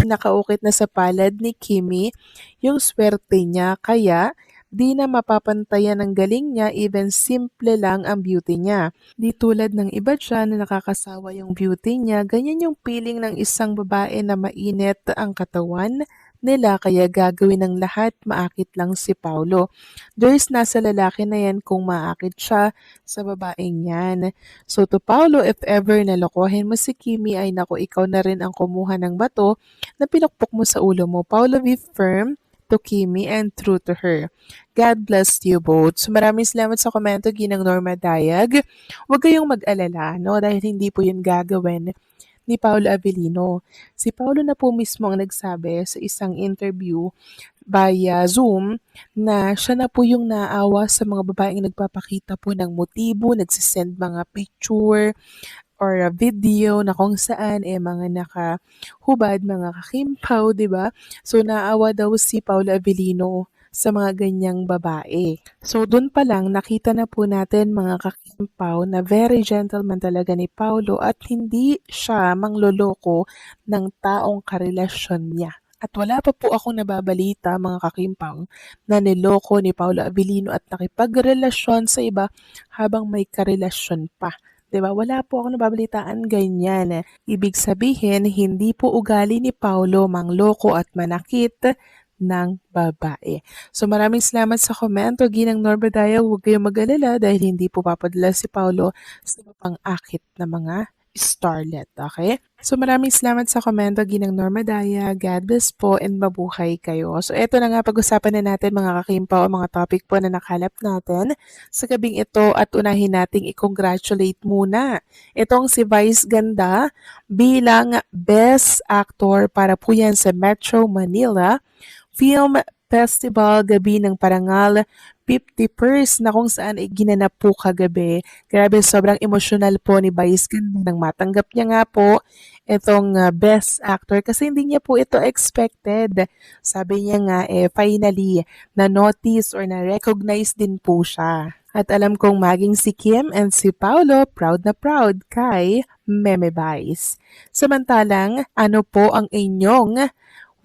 Nakaukit na sa palad ni Kimi yung swerte niya kaya di na mapapantayan ng galing niya even simple lang ang beauty niya. Di tulad ng iba dyan na nakakasawa yung beauty niya, ganyan yung feeling ng isang babae na mainit ang katawan nila kaya gagawin ng lahat maakit lang si Paulo. There's nasa lalaki na yan kung maakit siya sa babaeng yan. So to Paulo, if ever nalokohin mo si Kimi ay naku ikaw na rin ang kumuha ng bato na pinukpok mo sa ulo mo. Paulo, be firm to Kimi and true to her. God bless you both. So maraming salamat sa komento, Ginang Norma Dayag. Huwag kayong mag-alala, no? Dahil hindi po yun gagawin ni Paolo Avellino. Si Paolo na po mismo ang nagsabi sa isang interview via Zoom na siya na po yung naawa sa mga babaeng nagpapakita po ng motibo, nagsisend mga picture, or a video na kung saan mga nakahubad, mga kakimpaw, 'di ba? So naawa daw si Paolo Avellino sa mga ganyang babae. So doon pa lang nakita na po natin mga kakimpaw na very gentleman talaga ni Paolo at hindi siya mangloloko ng taong karelasyon niya. At wala pa po akong nababalita mga kakimpaw na niloko ni Paolo Avellino at nakipagrelasyon sa iba habang may karelasyon pa. 'Di ba? Wala po akong nababalitaan ganyan. Ibig sabihin, hindi po ugali ni Paulo mangloko at manakit ng babae. So maraming salamat sa komento, Ginang Norma Daya. Huwag kayong mag-alala dahil hindi po papadala si Paulo sa pang-akit na mga starlet. Okay? So maraming salamat sa komento, Ginang Norma Daya. God bless po and mabuhay kayo. So eto na nga, pag-usapan na natin mga kakimpaw ang mga topic po na nakalap natin sa gabing ito at unahin nating i-congratulate muna itong si Vice Ganda bilang Best Actor para po yan sa Metro Manila Film Festival Gabi ng Parangal 51st na kung saan ay ginanap po kagabi. Grabe, sobrang emosyonal po ni Vice Ganda nang matanggap niya nga po itong Best Actor kasi hindi niya po ito expected. Sabi niya nga finally na-notice or na-recognize din po siya. At alam kong maging si Kim and si Paolo proud na proud kay Meme Vice. Samantalang, ano po ang inyong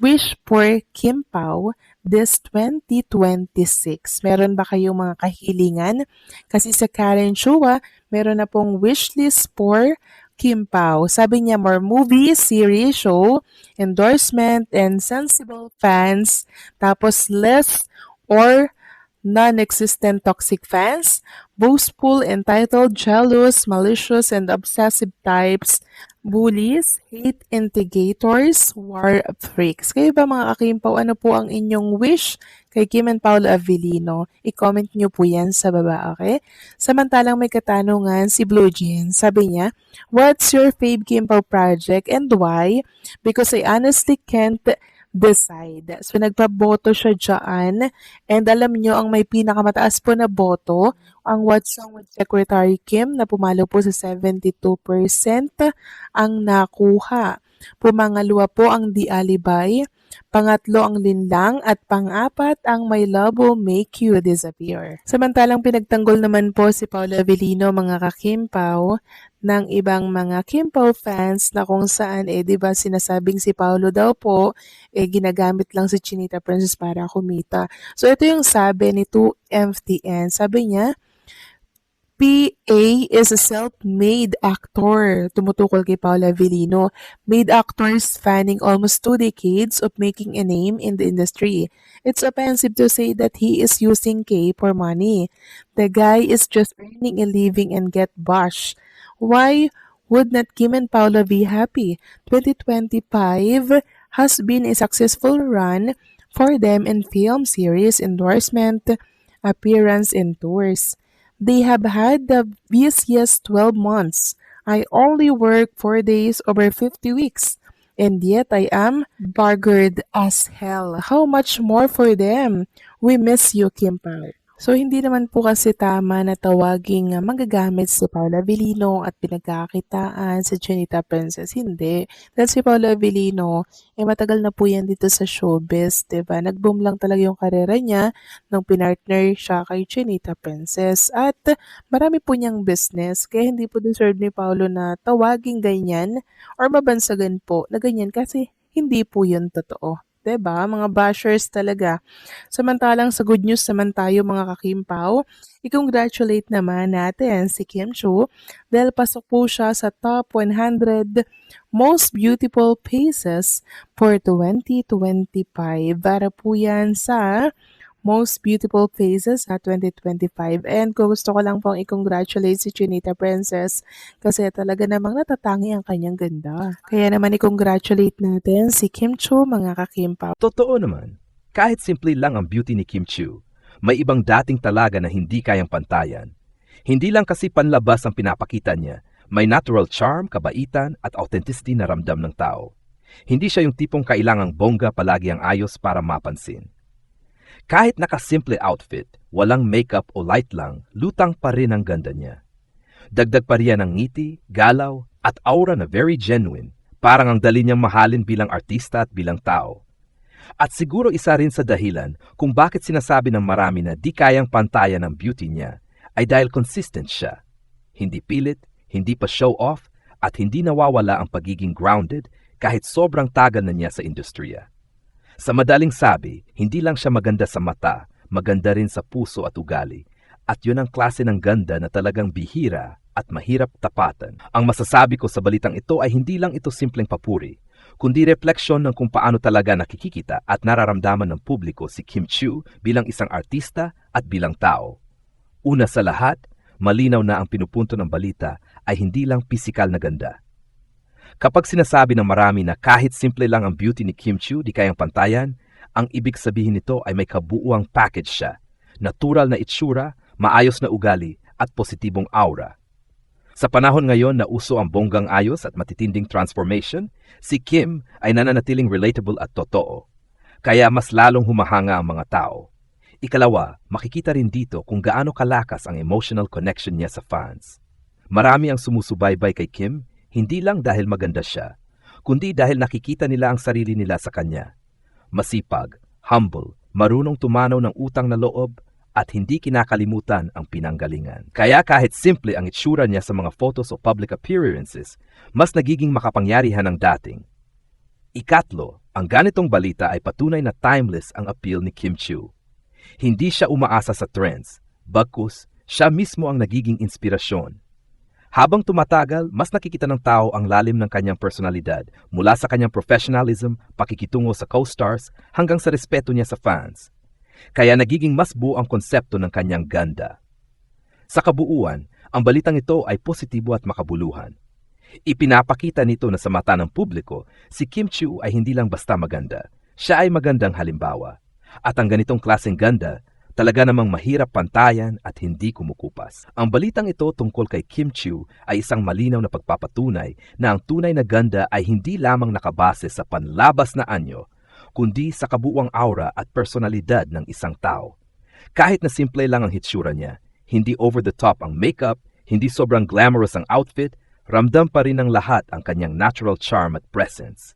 wish for Kim Pao this 2026? Meron ba kayong mga kahilingan? Kasi sa Karen Chua, meron na pong wishlist for Kim Pao. Sabi niya more movies, series, show, endorsement, and sensible fans. Tapos less or non-existent toxic fans, boastful, entitled, jealous, malicious, and obsessive types, bullies, hate instigators, war freaks. Kayo ba mga kakimpaw, ano po ang inyong wish kay Kim and Paolo Avellino? I-comment nyo po yan sa baba, okay? Samantalang may katanungan si Blue Jean. Sabi niya, what's your fave Kim Pao project and why? Because I honestly can't decide. So nagpaboto siya dyan and alam nyo ang may pinakamataas po na boto ang What Song with Secretary Kim na pumalo po sa 72% ang nakuha. Pumangalawa po ang Di Alibay, pangatlo ang Linlang at pang-apat ang My Love Will Make You Disappear. Samantalang pinagtanggol naman po si Paolo Avellino mga kakimpaw ng ibang mga Kim Pao fans na kung saan di ba sinasabing si Paolo daw po ginagamit lang si Chinita Princess para kumita. So ito yung sabi ni 2FTN. Sabi niya, PA is a self-made actor. Tumutukol kay Paolo Avellino. Made actors spanning almost 2 decades of making a name in the industry. It's offensive to say that he is using K for money. The guy is just earning a living and get bashed. Why would not Kim and Paolo be happy? 2025 has been a successful run for them in film, series, endorsement, appearance, and tours. They have had the busiest 12 months. I only work 4 days over 50 weeks. And yet I am buggered as hell. How much more for them? We miss you, Kim Pao. So, hindi naman po kasi tama na tawaging manggagamit si Paula Avellino at pinagkakakitaan si Chinita Princess, hindi. Dahil si Paula Avellino, matagal na po yan dito sa showbiz, 'di ba? Nag-boom lang talaga yung karera niya nung pinartner siya kay Chinita Princess at marami po niyang business kaya hindi po deserve ni Paolo na tawaging ganyan or mabansagan po na ganyan kasi hindi po yun totoo. 'Di ba? Mga bashers talaga. Samantalang sa good news naman tayo mga kakimpaw, i-congratulate naman natin si Kim Chiu dahil pasok po siya sa top 100 most beautiful faces for 2025. Para po yan sa most beautiful faces sa 2025. And kung gusto ko lang pong i-congratulate si Chinita Princess kasi talaga namang natatangi ang kanyang ganda. Kaya naman i-congratulate natin si Kim Chiu mga kakimpaw. Totoo naman, kahit simple lang ang beauty ni Kim Chiu, may ibang dating talaga na hindi kayang pantayan. Hindi lang kasi panlabas ang pinapakita niya, may natural charm, kabaitan at authenticity na ramdam ng tao. Hindi siya yung tipong kailangang bongga palagi ang ayos para mapansin. Kahit nakasimple outfit, walang makeup o light lang, lutang pa rin ang ganda niya. Dagdag pa riyan ang ngiti, galaw at aura na very genuine, parang ang dali niyang mahalin bilang artista at bilang tao. At siguro isa rin sa dahilan kung bakit sinasabi ng marami na di kayang pantayan ang beauty niya ay dahil consistent siya. Hindi pilit, hindi pa show off, at hindi nawawala ang pagiging grounded kahit sobrang tagal na niya sa industriya. Sa madaling sabi, hindi lang siya maganda sa mata, maganda rin sa puso at ugali. At yun ang klase ng ganda na talagang bihira at mahirap tapatan. Ang masasabi ko sa balitang ito ay hindi lang ito simpleng papuri, kundi refleksyon ng kung paano talaga nakikikita at nararamdaman ng publiko si Kim Chiu bilang isang artista at bilang tao. Una sa lahat, malinaw na ang pinupunto ng balita ay hindi lang pisikal na ganda. Kapag sinasabi ng marami na kahit simple lang ang beauty ni Kim Chiu di kayang pantayan, ang ibig sabihin nito ay may kabuuang package siya. Natural na itsura, maayos na ugali at positibong aura. Sa panahon ngayon na uso ang bonggang ayos at matitinding transformation, si Kim ay nananatiling relatable at totoo. Kaya mas lalong humahanga ang mga tao. Ikalawa, makikita rin dito kung gaano kalakas ang emotional connection niya sa fans. Marami ang sumusubaybay kay Kim, hindi lang dahil maganda siya, kundi dahil nakikita nila ang sarili nila sa kanya. Masipag, humble, marunong tumanaw ng utang na loob, at hindi kinakalimutan ang pinanggalingan. Kaya kahit simple ang itsura niya sa mga photos o public appearances, mas nagiging makapangyarihan ang dating. Ikatlo, ang ganitong balita ay patunay na timeless ang appeal ni Kim Chiu. Hindi siya umaasa sa trends, bagkus siya mismo ang nagiging inspirasyon. Habang tumatagal, mas nakikita ng tao ang lalim ng kanyang personalidad mula sa kanyang professionalism, pakikitungo sa co-stars, hanggang sa respeto niya sa fans. Kaya nagiging mas buo ang konsepto ng kanyang ganda. Sa kabuuan, ang balitang ito ay positibo at makabuluhan. Ipinapakita nito na sa mata ng publiko, si Kim Chiu ay hindi lang basta maganda. Siya ay magandang halimbawa. At ang ganitong klaseng ganda, talaga namang mahirap pantayan at hindi kumukupas. Ang balitang ito tungkol kay Kim Chiu ay isang malinaw na pagpapatunay na ang tunay na ganda ay hindi lamang nakabase sa panlabas na anyo, kundi sa kabuuang aura at personalidad ng isang tao. Kahit na simple lang ang hitsura niya, hindi over the top ang makeup, hindi sobrang glamorous ang outfit, ramdam pa rin ng lahat ang kanyang natural charm at presence.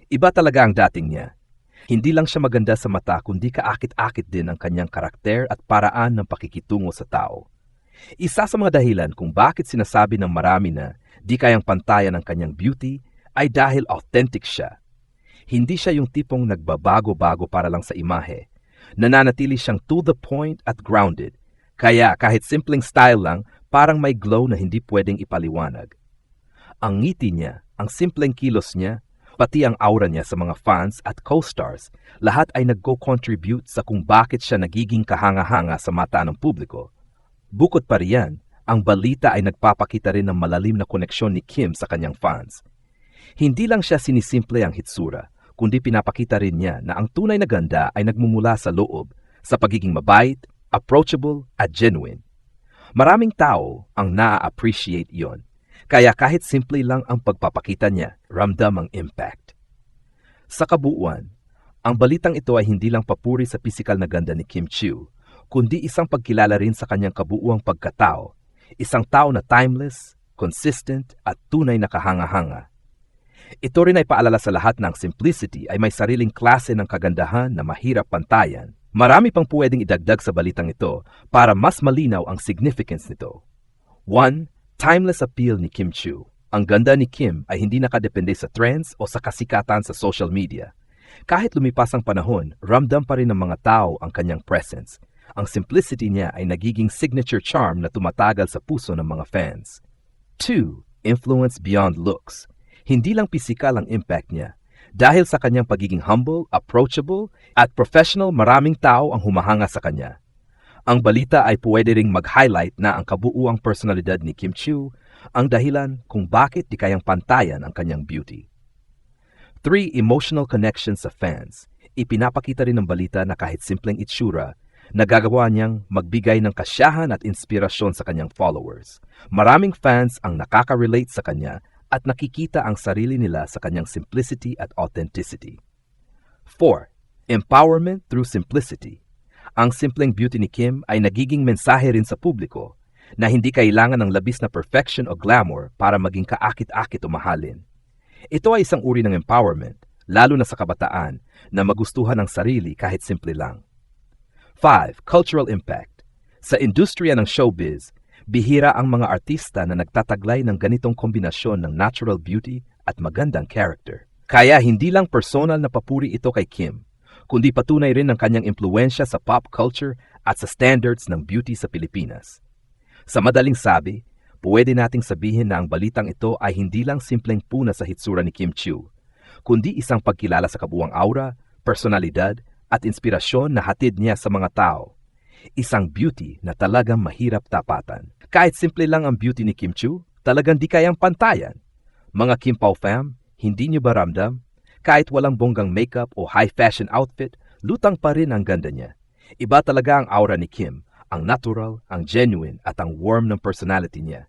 Iba talaga ang dating niya. Hindi lang siya maganda sa mata kundi kaakit-akit din ang kanyang karakter at paraan ng pakikitungo sa tao. Isa sa mga dahilan kung bakit sinasabi ng marami na di kayang pantayan ang kanyang beauty ay dahil authentic siya. Hindi siya yung tipong nagbabago-bago para lang sa imahe. Nananatili siyang to the point at grounded. Kaya kahit simpleng style lang, parang may glow na hindi pwedeng ipaliwanag. Ang ngiti niya, ang simpleng kilos niya, pati ang aura niya sa mga fans at co-stars, lahat ay nagko-contribute sa kung bakit siya nagiging kahanga-hanga sa mata ng publiko. Bukod pa riyan, ang balita ay nagpapakita rin ng malalim na koneksyon ni Kim sa kanyang fans. Hindi lang siya sinisimple ang hitsura, kundi pinapakita rin niya na ang tunay na ganda ay nagmumula sa loob, sa pagiging mabait, approachable at genuine. Maraming tao ang na-appreciate yon. Kaya kahit simple lang ang pagpapakita niya, ramdam ang impact. Sa kabuuan, ang balitang ito ay hindi lang papuri sa pisikal na ganda ni Kim Chiu, kundi isang pagkilala rin sa kanyang kabuuang pagkatao, isang tao na timeless, consistent at tunay na kahanga-hanga. Ito rin ay paalala sa lahat ng simplicity ay may sariling klase ng kagandahan na mahirap pantayan. Marami pang pwedeng idagdag sa balitang ito para mas malinaw ang significance nito. 1. Timeless appeal ni Kim Chiu. Ang ganda ni Kim ay hindi nakadepende sa trends o sa kasikatan sa social media. Kahit lumipas ang panahon, ramdam pa rin ng mga tao ang kanyang presence. Ang simplicity niya ay nagiging signature charm na tumatagal sa puso ng mga fans. 2. Influence beyond looks. Hindi lang pisikal ang impact niya. Dahil sa kanyang pagiging humble, approachable, at professional, maraming tao ang humahanga sa kanya. Ang balita ay pwede ring mag-highlight na ang kabuuang personalidad ni Kim Chiu ang dahilan kung bakit di kayang pantayan ang kanyang beauty. 3. Emotional connection sa fans. Ipinapakita rin ng balita na kahit simpleng itsura, nagagawa niyang magbigay ng kasiyahan at inspirasyon sa kanyang followers. Maraming fans ang nakaka-relate sa kanya at nakikita ang sarili nila sa kanyang simplicity at authenticity. 4. Empowerment through simplicity. Ang simpleng beauty ni Kim ay nagiging mensahe rin sa publiko na hindi kailangan ng labis na perfection o glamour para maging kaakit-akit o mahalin. Ito ay isang uri ng empowerment, lalo na sa kabataan, na magustuhan ang sarili kahit simple lang. 5. Cultural impact. Sa industriya ng showbiz, bihira ang mga artista na nagtataglay ng ganitong kombinasyon ng natural beauty at magandang character. Kaya hindi lang personal na papuri ito kay Kim, kundi patunay rin ng kanyang impluensya sa pop culture at sa standards ng beauty sa Pilipinas. Sa madaling sabi, pwede nating sabihin na ang balitang ito ay hindi lang simpleng puna sa hitsura ni Kim Chiu, kundi isang pagkilala sa kabuuang aura, personalidad at inspirasyon na hatid niya sa mga tao. Isang beauty na talagang mahirap tapatan. Kahit simple lang ang beauty ni Kim Chiu, talagang di kayang pantayan. Mga Kim Pao fam, hindi niyo ba ramdam? Kahit walang bonggang makeup o high fashion outfit, lutang pa rin ang ganda niya. Iba talaga ang aura ni Kim, ang natural, ang genuine at ang warm ng personality niya.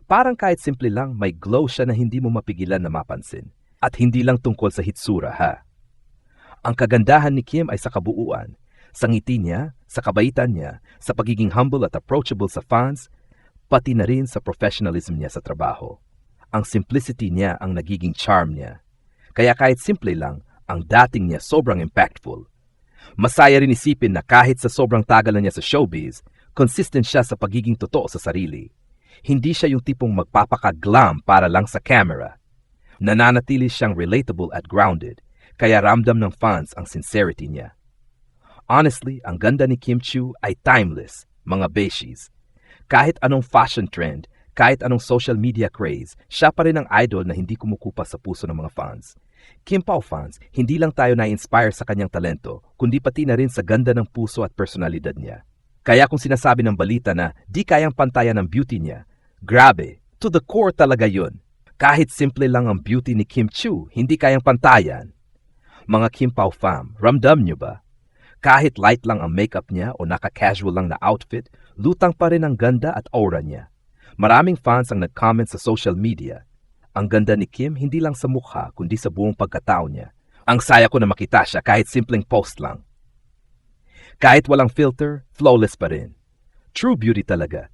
Parang kahit simple lang, may glow siya na hindi mo mapigilan na mapansin. At hindi lang tungkol sa hitsura, ha? Ang kagandahan ni Kim ay sa kabuuan, sa ngiti niya, sa kabaitan niya, sa pagiging humble at approachable sa fans, pati na rin sa professionalism niya sa trabaho. Ang simplicity niya ang nagiging charm niya. Kaya kahit simple lang, ang dating niya sobrang impactful. Masaya rin isipin na kahit sa sobrang tagal na niya sa showbiz, consistent siya sa pagiging totoo sa sarili. Hindi siya yung tipong magpapaka-glam para lang sa camera. Nananatili siyang relatable at grounded, kaya ramdam ng fans ang sincerity niya. Honestly, ang ganda ni Kim Chiu ay timeless, mga beshies. Kahit anong fashion trend, kahit anong social media craze, siya pa rin ang idol na hindi kumukupa sa puso ng mga fans. Kim Pao fans, hindi lang tayo na-inspire sa kanyang talento, kundi pati na rin sa ganda ng puso at personalidad niya. Kaya kung sinasabi ng balita na di kayang pantayan ang beauty niya, grabe, to the core talaga yun. Kahit simple lang ang beauty ni Kim Chiu, hindi kayang pantayan. Mga Kim Pao fam, ramdam niyo ba? Kahit light lang ang makeup niya o naka-casual lang na outfit, lutang pa rin ang ganda at aura niya. Maraming fans ang nag-comment sa social media. Ang ganda ni Kim hindi lang sa mukha kundi sa buong pagkatao niya. Ang saya ko na makita siya kahit simpleng post lang. Kahit walang filter, flawless pa rin. True beauty talaga.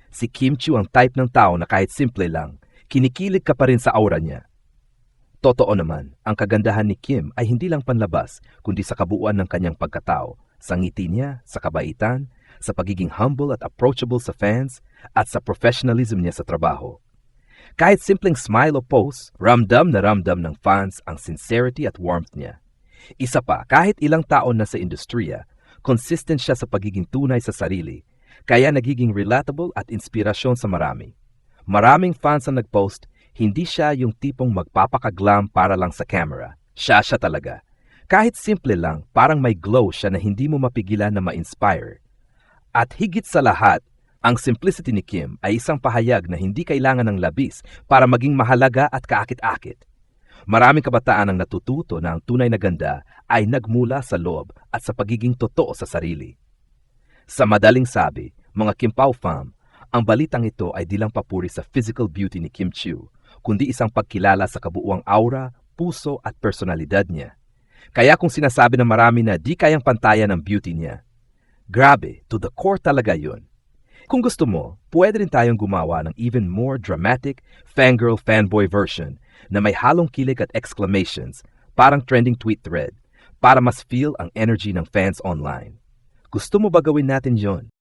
Si Kim Chiu ang type ng tao na kahit simple lang, kinikilig ka pa rin sa aura niya. Totoo naman, ang kagandahan ni Kim ay hindi lang panlabas kundi sa kabuuan ng kanyang pagkatao, sa ngiti niya, sa kabaitan, sa pagiging humble at approachable sa fans, at sa professionalism niya sa trabaho. Kahit simpleng smile o pose, ramdam na ramdam ng fans ang sincerity at warmth niya. Isa pa, kahit ilang taon na sa industriya, consistent siya sa pagiging tunay sa sarili, kaya nagiging relatable at inspirasyon sa marami. Maraming fans ang nagpost, hindi siya yung tipong magpapakaglam para lang sa camera. Siya talaga. Kahit simple lang, parang may glow siya na hindi mo mapigilan na ma-inspire. At higit sa lahat, ang simplicity ni Kim ay isang pahayag na hindi kailangan ng labis para maging mahalaga at kaakit-akit. Maraming kabataan ang natututo na ang tunay na ganda ay nagmula sa loob at sa pagiging totoo sa sarili. Sa madaling sabi, mga Kim Pao fam, ang balitang ito ay di lang papuri sa physical beauty ni Kim Chiu, kundi isang pagkilala sa kabuuang aura, puso at personalidad niya. Kaya kung sinasabi ng marami na di kayang pantayan ang beauty niya, Grabe, to the core talaga yun. Kung gusto mo, pwede rin tayong gumawa ng even more dramatic fangirl fanboy version na may halong kilig at exclamations, parang trending tweet thread, para mas feel ang energy ng fans online. Gusto mo ba gawin natin yon?